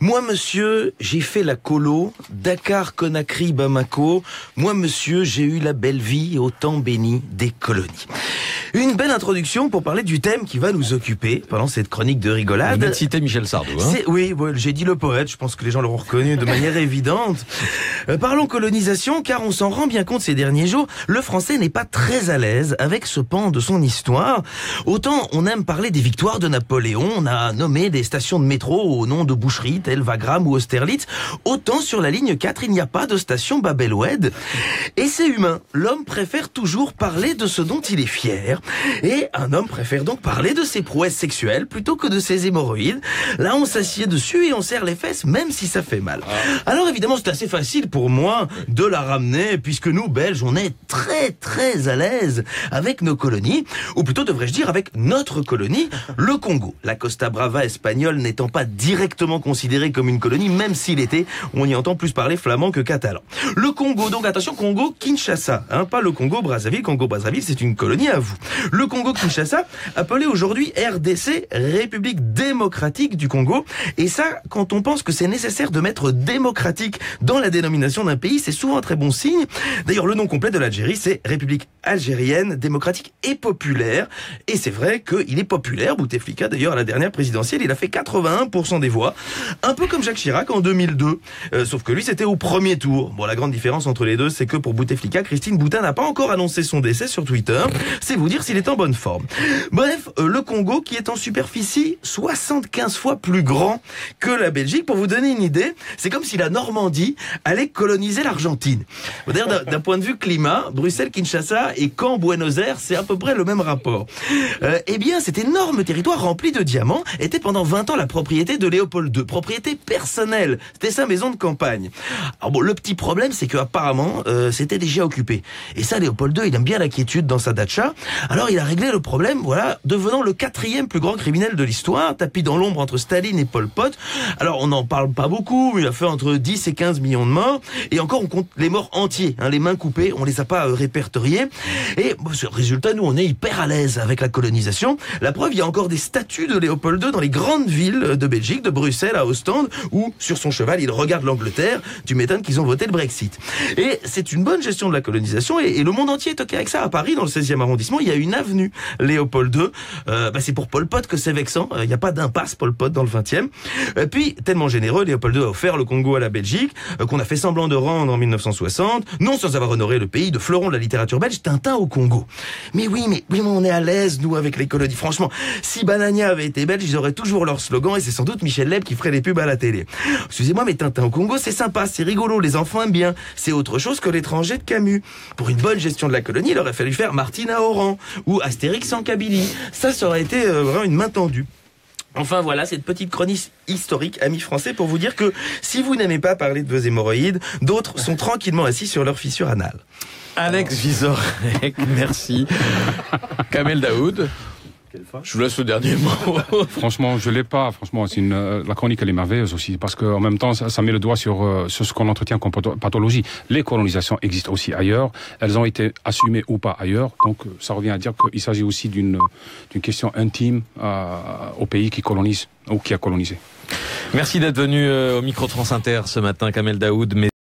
Moi, monsieur, j'ai fait la colo, Dakar, Conakry, Bamako. Moi, monsieur, j'ai eu la belle vie au temps béni des colonies. Une belle introduction pour parler du thème qui va nous occuper pendant cette chronique de rigolade. Vous venez de citer Michel Sardou, hein? Oui, j'ai dit le poète, je pense que les gens l'auront reconnu de manière évidente. Parlons colonisation, car on s'en rend bien compte ces derniers jours, le français n'est pas très à l'aise avec ce pan de son histoire. Autant on aime parler des victoires de Napoléon, on a nommé des stations de métro au nom de boucheries telles Wagram ou Austerlitz, autant sur la ligne 4 il n'y a pas de station Bab el-Oued. Et c'est humain, l'homme préfère toujours parler de ce dont il est fier, et un homme préfère donc parler de ses prouesses sexuelles plutôt que de ses hémorroïdes. Là on s'assied dessus et on serre les fesses même si ça fait mal. Alors évidemment c'est assez facile pour moi de la ramener, puisque nous Belges on est très à l'aise avec nos colonies, ou plutôt devrais-je dire avec notre colonie, le Congo. La Costa Brava espagnole n'étant pas directement considérée comme une colonie, même s'il était, on y entend plus parler flamand que catalan. Le Congo, donc attention, Congo-Kinshasa, hein, pas le Congo-Brazzaville. Congo-Brazzaville, c'est une colonie à vous. Le Congo-Kinshasa, appelé aujourd'hui RDC, République démocratique du Congo. Et ça, quand on pense que c'est nécessaire de mettre démocratique dans la dénomination d'un pays, c'est souvent un très bon signe. D'ailleurs, le nom complet de l'Algérie, c'est République algérienne, démocratique et populaire. Et c'est vrai qu'il est populaire. Bouteflika, d'ailleurs, à la dernière présidentielle, il a fait 81% des voix. Un peu comme Jacques Chirac en 2002. Sauf que lui, c'était au premier tour. Bon, la grande différence entre les deux, c'est que pour Bouteflika, Christine Boutin n'a pas encore annoncé son décès sur Twitter. C'est vous dire s'il est en bonne forme. Bref, le Congo, qui est en superficie 75 fois plus grand que la Belgique. Pour vous donner une idée, c'est comme si la Normandie allait coloniser l'Argentine. D'ailleurs, d'un point de vue climat, Bruxelles, Kinshasa et Caen, Buenos Aires, c'est à peu près le même rapport. Eh bien, cet énorme territoire rempli de diamants était pendant 20 ans la propriété de Léopold II, propriété personnelle. C'était sa maison de campagne. Alors bon, le petit problème, c'est que apparemment, c'était déjà occupé. Et ça, Léopold II, il aime bien la quiétude dans sa datcha. Alors, il a réglé le problème, voilà, devenant le 4e plus grand criminel de l'histoire, tapis dans l'ombre entre Staline et Pol Pot. Alors, on n'en parle pas beaucoup, mais il a fait entre 10 et 15 millions de morts. Et encore, on compte les morts entiers, hein, les mains coupées, on les a pas répertoriés. Et bon, résultat, nous, on est hyper à l'aise avec la colonisation. La preuve, il y a encore des statues de Léopold II dans les grandes villes de Belgique, de Bruxelles à Ostende, où sur son cheval, il regarde l'Angleterre. Tu m'étonnes qu'ils ont voté le Brexit. Et c'est une bonne gestion de la colonisation, et le monde entier est OK avec ça. À Paris, dans le 16e arrondissement, il y a une avenue Léopold II. C'est pour Pol Pot que c'est vexant. Il n'y a pas d'impasse Pol Pot dans le 20e. Puis, tellement généreux, Léopold II a offert le Congo à la Belgique, qu'on a fait semblant de rendre en 1960, non sans avoir honoré le pays de fleuron de la littérature belge, Tintin au Congo. Mais oui, on est à l'aise, nous, avec les colonies. Franchement, si Banania avait été belge, ils auraient toujours leur slogan, et c'est sans doute Michel Leb qui ferait les pubs à la télé. Excusez-moi, mais Tintin au Congo, c'est sympa, c'est rigolo, les enfants aiment bien. C'est autre chose que l'étranger de Camus. Pour une bonne gestion de la colonie, il aurait fallu faire Martine à Oran, ou Astérix en Kabylie. Ça aurait été vraiment une main tendue. Enfin voilà, cette petite chronique historique, amis français, pour vous dire que si vous n'aimez pas parler de vos hémorroïdes, d'autres sont tranquillement assis sur leur fissure anale. Alex Vizorek, merci. Kamel Daoud. Je vous laisse le dernier mot. Franchement, je l'ai pas. Franchement, la chronique, elle est merveilleuse aussi, parce qu'en même temps, ça met le doigt sur ce qu'on entretient comme pathologie. Les colonisations existent aussi ailleurs. Elles ont été assumées ou pas ailleurs. Donc, ça revient à dire qu'il s'agit aussi d'une question intime au pays qui colonise ou qui a colonisé. Merci d'être venu au micro France Inter ce matin, Kamel Daoud.